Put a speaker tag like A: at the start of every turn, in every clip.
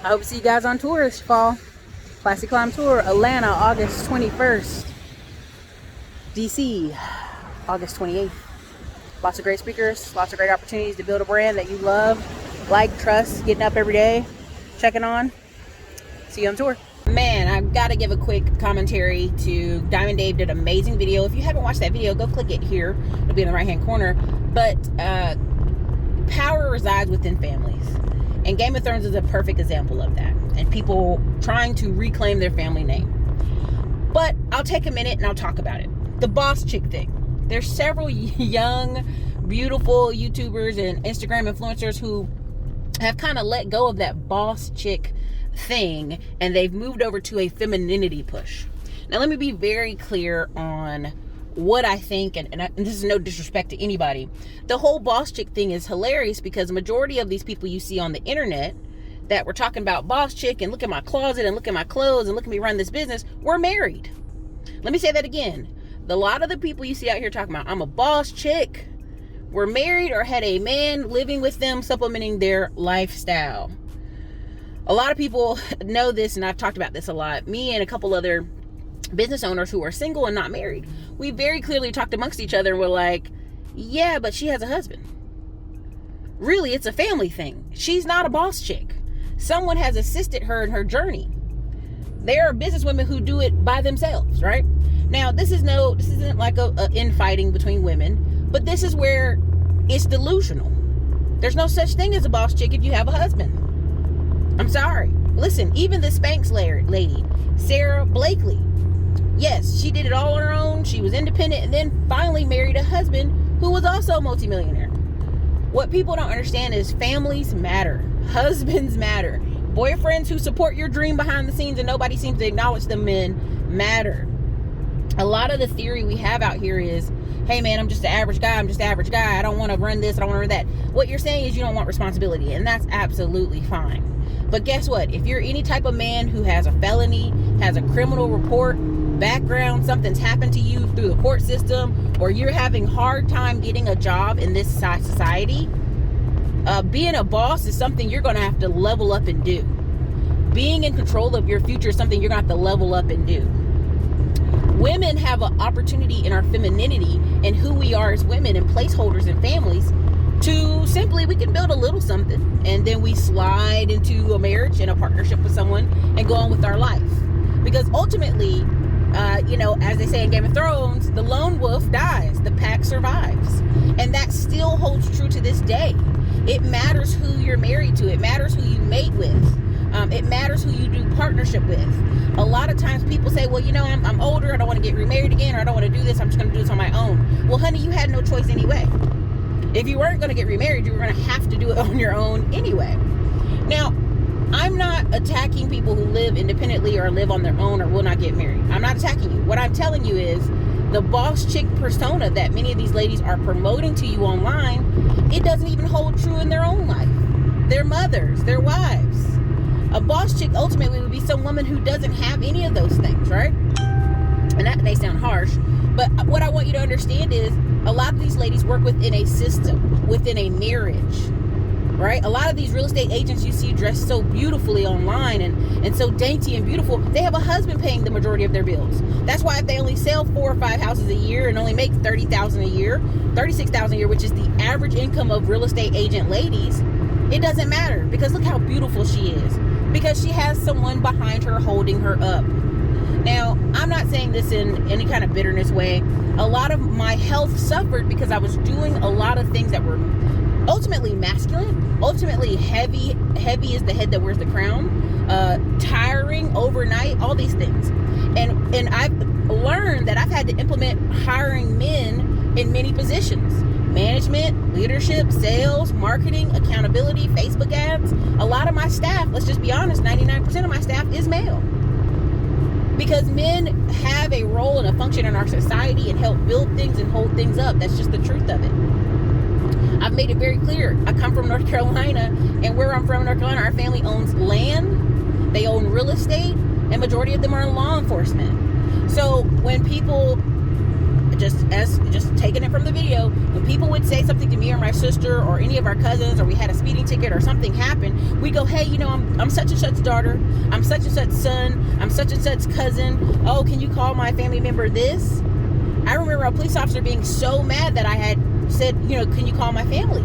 A: I hope to see you guys on tour this fall. Classic Climb Tour, Atlanta, August 21st. DC, August 28th. Lots of great speakers, lots of great opportunities to build a brand that you love, like, trust, getting up every day, checking on. See you on tour. Man, I've got to give a quick commentary to Diamond Dave. Did an amazing video. If you haven't watched that video, go click it here. It'll be in the right hand corner. But power resides within families, and Game of Thrones is a perfect example of that, and people trying to reclaim their family name. But I'll take a minute and I'll talk about it. The boss chick thing. There's several young, beautiful YouTubers and Instagram influencers who have kind of let go of that boss chick thing, and they've moved over to a femininity push. Now, let me be very clear on what I think, and this is no disrespect to anybody. The whole boss chick thing is hilarious because the majority of these people you see on the internet that were talking about boss chick and look at my closet and look at my clothes and look at me run this business were married. Let me say that again. A lot of the people you see out here talking about I'm a boss chick were married or had a man living with them supplementing their lifestyle. A lot of people know this, and I've talked about this a lot. Me and a couple other business owners who are single and not married, we very clearly talked amongst each other and we're like, yeah, but she has a husband. Really, it's a family thing. She's not a boss chick. Someone has assisted her in her journey. There are businesswomen who do it by themselves, right? Now, this isn't like a infighting between women, but this is where it's delusional. There's no such thing as a boss chick if you have a husband. I'm sorry. Listen, even the Spanx lady, Sarah Blakely. Yes, she did it all on her own. She was independent and then finally married a husband who was also a multimillionaire. What people don't understand is families matter. Husbands matter. Boyfriends who support your dream behind the scenes and nobody seems to acknowledge them men matter. A lot of the theory we have out here is, hey man, I'm just an average guy. I don't want to run this. I don't want to run that. What you're saying is you don't want responsibility, and that's absolutely fine. But guess what? If you're any type of man who has a felony, has a criminal report, background, something's happened to you through the court system, or you're having hard time getting a job in this society, being a boss is something you're going to have to level up and do. Being in control of your future is something you're going to have to level up and do. Women have an opportunity in our femininity and who we are as women and placeholders in families to simply, we can build a little something and then we slide into a marriage and a partnership with someone and go on with our life. Because ultimately, as they say in Game of Thrones, the lone wolf dies, the pack survives. And that still holds true to this day. It matters who you're married to. It matters who you mate with. It matters who you do partnership with. A lot of times people say, well, I'm older. I don't want to get remarried again, or I don't want to do this. I'm just going to do this on my own. Well, honey, you had no choice anyway. If you weren't going to get remarried, you were going to have to do it on your own anyway. Now, I'm not attacking people who live independently or live on their own or will not get married. I'm not attacking you. What I'm telling you is the boss chick persona that many of these ladies are promoting to you online, it doesn't even hold true in their own life. Their mothers, their wives. A boss chick ultimately would be some woman who doesn't have any of those things, right? And that may sound harsh, but what I want you to understand is a lot of these ladies work within a system, within a marriage, right? A lot of these real estate agents you see dressed so beautifully online and so dainty and beautiful, they have a husband paying the majority of their bills. That's why if they only sell 4 or 5 houses a year and only make $30,000 a year, $36,000 a year, which is the average income of real estate agent ladies, it doesn't matter because look how beautiful she is. Because she has someone behind her holding her up. Now, I'm not saying this in any kind of bitterness way. A lot of my health suffered because I was doing a lot of things that were ultimately masculine, ultimately heavy is the head that wears the crown, tiring overnight, all these things. And I've learned that I've had to implement hiring men in many positions. Management, leadership, sales, marketing, accountability, Facebook ads. A lot of my staff, let's just be honest, 99% of my staff is male. Because men have a role and a function in our society and help build things and hold things up. That's just the truth of it. I've made it very clear. I come from North Carolina, and where I'm from, North Carolina, our family owns land, they own real estate, and majority of them are in law enforcement. So when people just taking it from the video, when people would say something to me or my sister or any of our cousins, or we had a speeding ticket or something happened, we go, hey, I'm such and such daughter, I'm such and such son, I'm such and such cousin. Oh, can you call my family member this? I remember a police officer being so mad that I had said, can you call my family?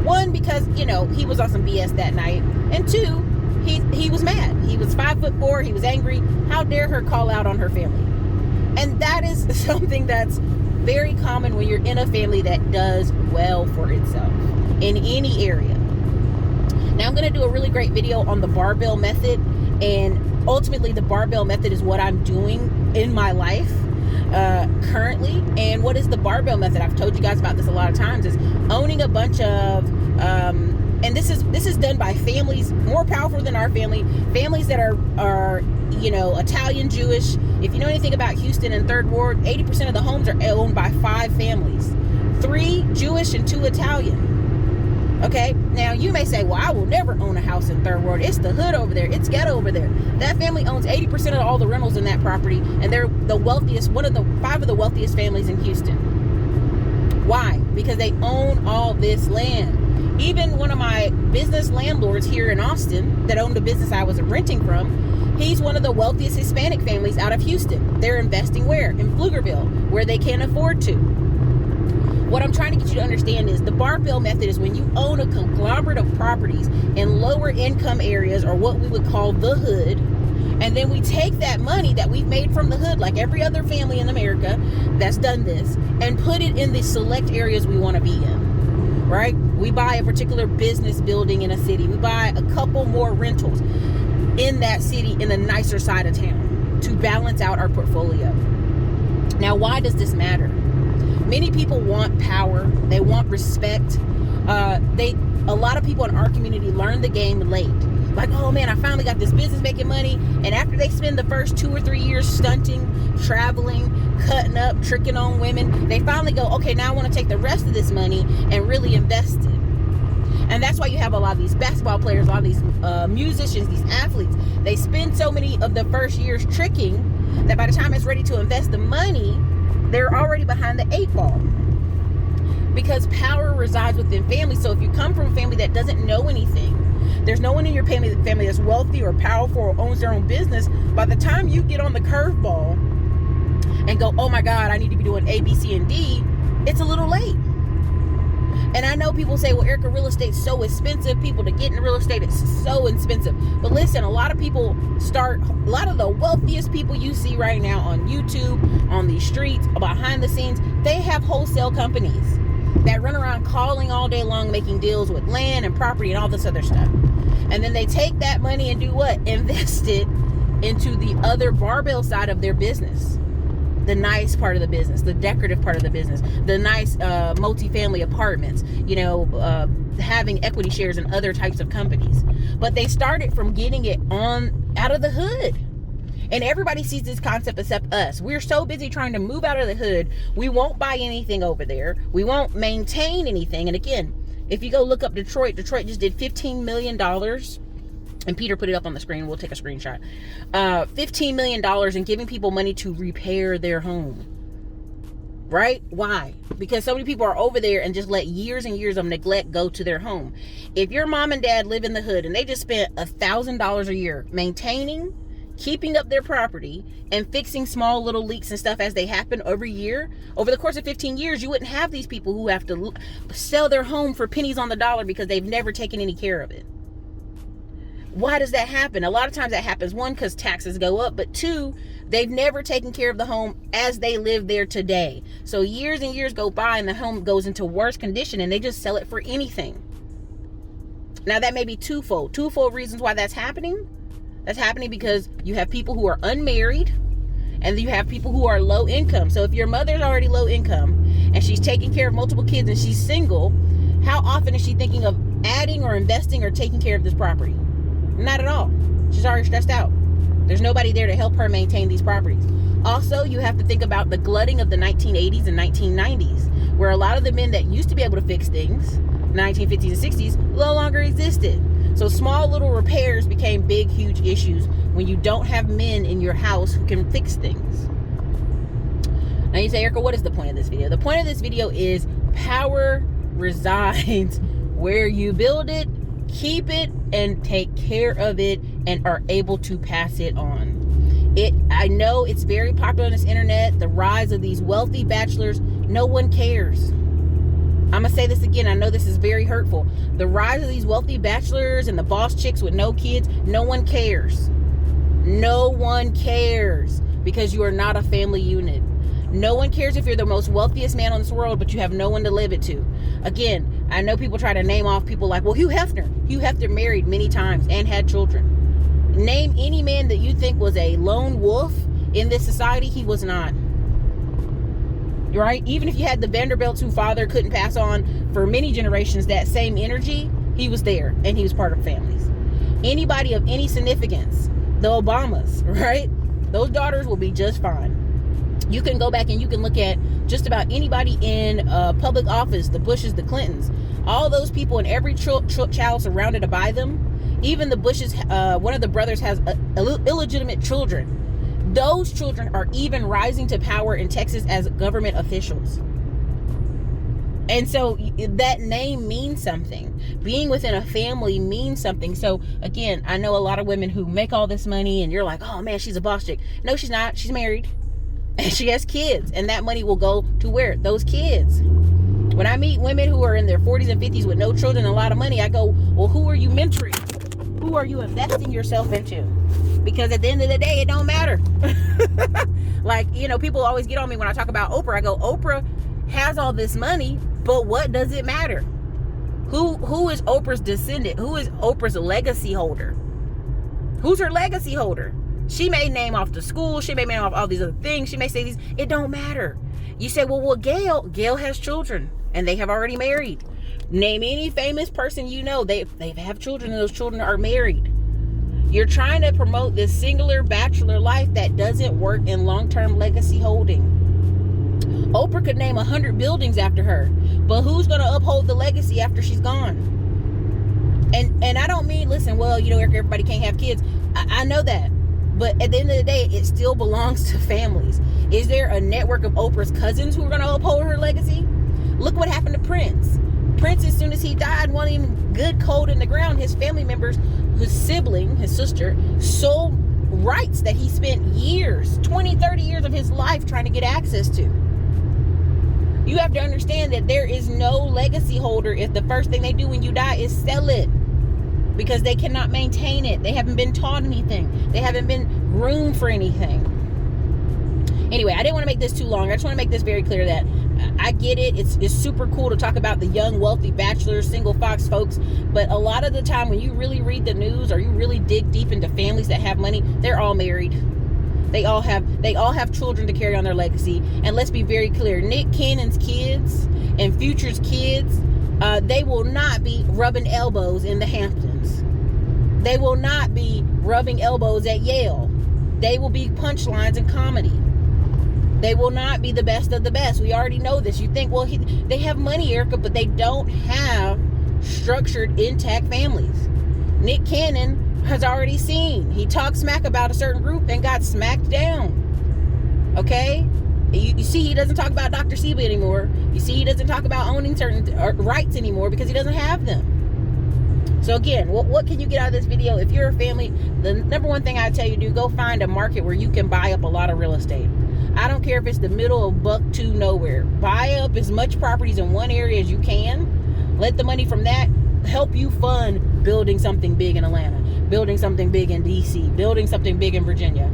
A: One, because, he was on some BS that night. And two, he was mad. He was 5'4", he was angry. How dare her call out on her family? And that is something that's very common when you're in a family that does well for itself in any area. Now I'm going to do a really great video on the barbell method, and ultimately the barbell method is what I'm doing in my life currently. And what is the barbell method? I've told you guys about this a lot of times. Is owning a bunch of and this is done by families more powerful than our families that are Italian Jewish. If you know anything about Houston and Third Ward, 80% of the homes are owned by 5 families, 3 Jewish and 2 Italian. Okay, now you may say, well, I will never own a house in Third Ward. It's the hood over there. It's ghetto over there. That family owns 80% of all the rentals in that property, and they're the wealthiest, one of the 5 of the wealthiest families in Houston. Why? Because they own all this land. Even one of my business landlords here in Austin that owned a business I was renting from, he's one of the wealthiest Hispanic families out of Houston. They're investing where? In Pflugerville, where they can't afford to. What I'm trying to get you to understand is the barbell method is when you own a conglomerate of properties in lower income areas, or what we would call the hood, and then we take that money that we've made from the hood, like every other family in America that's done this, and put it in the select areas we want to be in, right? We buy a particular business building in a city. We buy a couple more rentals in that city in a nicer side of town to balance out our portfolio. Now, why does this matter? Many people want power. They want respect. A lot of people in our community learn the game late. Like, oh man, I finally got this business making money. And after they spend the first 2 or 3 years stunting, traveling, cutting up, tricking on women, they finally go, okay, now I want to take the rest of this money and really invest it. And that's why you have a lot of these basketball players, a lot of these musicians, these athletes. They spend so many of the first years tricking that by the time it's ready to invest the money, they're already behind the 8 ball. Because power resides within family. So if you come from a family that doesn't know anything, there's no one in your family that's wealthy or powerful or owns their own business, by the time you get on the curveball and go, oh my God, I need to be doing A, B, C, and D, it's a little late. And I know people say, well, Erica, real estate's so expensive. People to get into real estate, it's so expensive. But listen, a lot of the wealthiest people you see right now on YouTube, on these streets, behind the scenes, they have wholesale companies that run around calling all day long, making deals with land and property and all this other stuff. And then they take that money and do what? Invest it into the other barbell side of their business. The nice part of the business, the decorative part of the business, the nice multifamily apartments, having equity shares in other types of companies. But they started from getting it out of the hood. And everybody sees this concept except us. We're so busy trying to move out of the hood. We won't buy anything over there. We won't maintain anything. And again, if you go look up Detroit just did $15 million. And Peter put it up on the screen. We'll take a screenshot. $15 million in giving people money to repair their home. Right? Why? Because so many people are over there and just let years and years of neglect go to their home. If your mom and dad live in the hood and they just spent $1,000 a year maintaining, keeping up their property, and fixing small little leaks and stuff as they happen every year, over the course of 15 years, you wouldn't have these people who have to sell their home for pennies on the dollar because they've never taken any care of it. Why does that happen? A lot of times that happens, 1, because taxes go up, but 2, they've never taken care of the home as they live there today. So years and years go by and the home goes into worse condition and they just sell it for anything. Now that may be twofold reasons why that's happening. That's happening because you have people who are unmarried and you have people who are low income. So if your mother's already low income and she's taking care of multiple kids and she's single, how often is she thinking of adding or investing or taking care of this property? Not at all. She's already stressed out. There's nobody there to help her maintain these properties. Also, you have to think about the glutting of the 1980s and 1990s, where a lot of the men that used to be able to fix things, 1950s and 60s, no longer existed. So small little repairs became big, huge issues when you don't have men in your house who can fix things. Now you say, Erica, what is the point of this video? The point of this video is power resides where you build it, keep it, and take care of it, and are able to pass it on. I know it's very popular on this internet, the rise of these wealthy bachelors. No one cares. I'm gonna say this again. I know this is very hurtful. The rise of these wealthy bachelors and the boss chicks with no kids, no one cares. No one cares, because you are not a family unit. No one cares if you're the most wealthiest man on this world, but you have no one to live it to. Again, I know people try to name off people like, well, Hugh Hefner. Hugh Hefner married many times and had children. Name any man that you think was a lone wolf in this society. He was not. Right? Even if you had the Vanderbilts whose father couldn't pass on for many generations that same energy, he was there and he was part of families. Anybody of any significance, the Obamas, right? Those daughters will be just fine. You can go back and you can look at just about anybody in public office, the Bushes, the Clintons, all those people, and every child surrounded by them. Even the Bushes, one of the brothers has illegitimate children. Those children are even rising to power in Texas as government officials. And so that name means something. Being within a family means something. So again, I know a lot of women who make all this money and you're like, oh man, she's a boss chick. No, she's not. She's married and she has kids, and that money will go to where? Those kids. When I meet women who are in their 40s and 50s with no children and a lot of money, I go, well, who are you mentoring? Who are you investing yourself into? Because at the end of the day, it don't matter. Like, you know, people always get on me when I talk about Oprah. I go, Oprah has all this money, but what does it matter? Who is Oprah's descendant? Who is Oprah's legacy holder? Who's her legacy holder? She may name off the school. She may name off all these other things. She may say these. It don't matter. You say, well, Gail has children and they have already married. Name any famous person you know. They have children and those children are married. You're trying to promote this singular bachelor life that doesn't work in long-term legacy holding. Oprah could name 100 buildings after her, but who's going to uphold the legacy after she's gone? And I don't mean, listen, well, you know, everybody can't have kids. I know that. But at the end of the day, it still belongs to families. Is there a network of Oprah's cousins who are going to uphold her legacy? Look what happened to Prince. Prince, as soon as he died, wasn't even good cold in the ground. His family members, his sibling, his sister, sold rights that he spent years, 20, 30 years of his life trying to get access to. You have to understand that there is no legacy holder if the first thing they do when you die is sell it. Because they cannot maintain it. They haven't been taught anything. They haven't been groomed for anything. Anyway, I didn't want to make this too long. I just want to make this very clear that I get it. It's super cool to talk about the young, wealthy bachelors, single fox folks. But a lot of the time when you really read the news or you really dig deep into families that have money, they're all married. They all have children to carry on their legacy. And let's be very clear. Nick Cannon's kids and Future's kids, they will not be rubbing elbows in the Hamptons. They will not be rubbing elbows at Yale. They will be punchlines in comedy. They will not be the best of the best. We already know this. You think, well, they have money, Erica, but they don't have structured, intact families. Nick Cannon has already seen. He talked smack about a certain group and got smacked down. Okay? You see, he doesn't talk about Dr. Seba anymore. You see, he doesn't talk about owning certain rights anymore because he doesn't have them. So again, what can you get out of this video? If you're a family, the number one thing I tell you to do, go find a market where you can buy up a lot of real estate. I don't care if it's the middle of buck to nowhere. Buy up as much properties in one area as you can. Let the money from that help you fund building something big in Atlanta, building something big in DC, building something big in Virginia.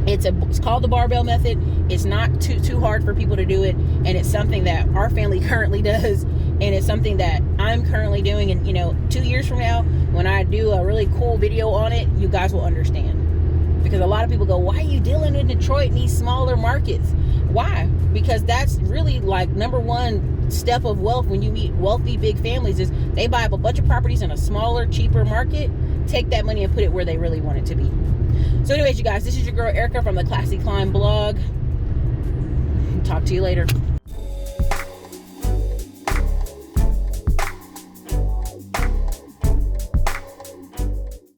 A: It's called the barbell method. It's not too hard for people to do it, and it's something that our family currently does, and it's something that I'm currently doing. And 2 years from now, when I do a really cool video on it, you guys will understand. Because a lot of people go, why are you dealing in Detroit in these smaller markets? Why? Because that's really like number one step of wealth when you meet wealthy big families is they buy up a bunch of properties in a smaller, cheaper market, take that money and put it where they really want it to be. So anyways, you guys, this is your girl Erica from the Classy Climb blog. Talk to you later.